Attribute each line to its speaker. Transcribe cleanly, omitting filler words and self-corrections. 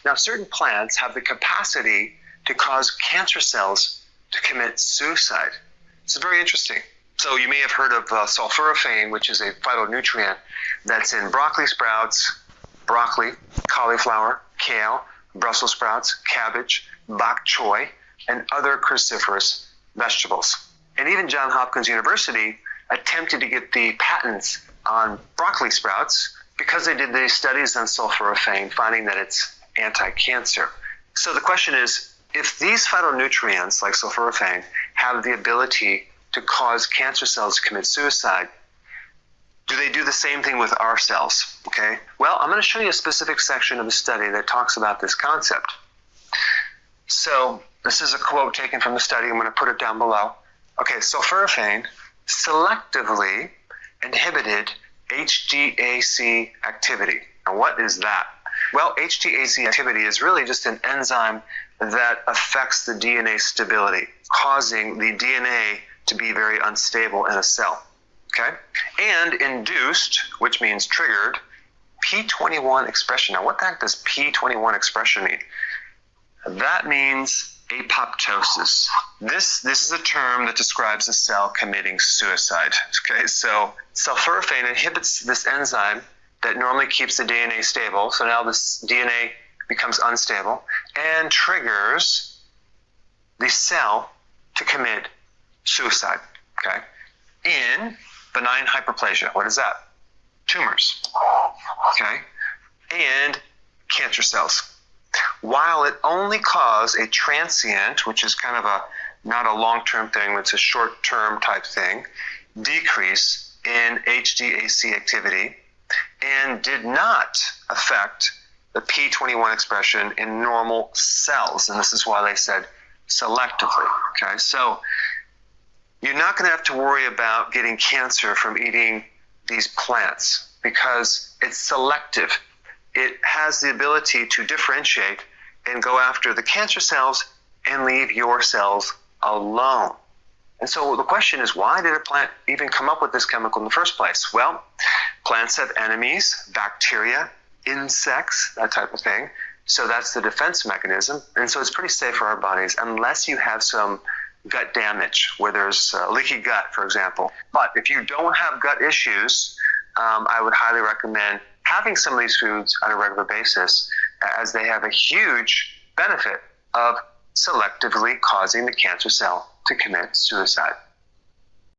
Speaker 1: Now, certain plants have the capacity to cause cancer cells to commit suicide. It's very interesting. So you may have heard of sulforaphane, which is a phytonutrient that's in broccoli sprouts, broccoli, cauliflower, kale, Brussels sprouts, cabbage, bok choy, and other cruciferous vegetables. And even Johns Hopkins University attempted to get the patents on broccoli sprouts because they did these studies on sulforaphane, finding that it's anti-cancer. So the question is, if these phytonutrients like sulforaphane have the ability to cause cancer cells to commit suicide, do they do the same thing with our cells? Okay. Well, I'm going to show you a specific section of the study that talks about this concept. So this is a quote taken from the study. I'm going to put it down below. Okay, sulforaphane selectively inhibited HDAC activity. Now, what is that? Well, HDAC activity is really just an enzyme that affects the DNA stability, causing the DNA to be very unstable in a cell. Okay? And induced, which means triggered, P21 expression. Now, what the heck does P21 expression mean? That means apoptosis. This is a term that describes a cell committing suicide. Okay, so sulforaphane inhibits this enzyme that normally keeps the DNA stable. So now this DNA becomes unstable and triggers the cell to commit suicide. Okay, in benign hyperplasia. What is that? Tumors. Okay, and cancer cells. While it only caused a transient, which is kind of not a long-term thing, it's a short-term type thing, decrease in HDAC activity, and did not affect the P21 expression in normal cells. And this is why they said selectively. Okay, so you're not going to have to worry about getting cancer from eating these plants because it's selective. It has the ability to differentiate and go after the cancer cells and leave your cells alone. And so the question is, why did a plant even come up with this chemical in the first place? Well, plants have enemies, bacteria, insects, that type of thing. So that's the defense mechanism. And so it's pretty safe for our bodies unless you have some gut damage, where there's leaky gut, for example. But if you don't have gut issues, I would highly recommend having some of these foods on a regular basis, as they have a huge benefit of selectively causing the cancer cell to commit suicide.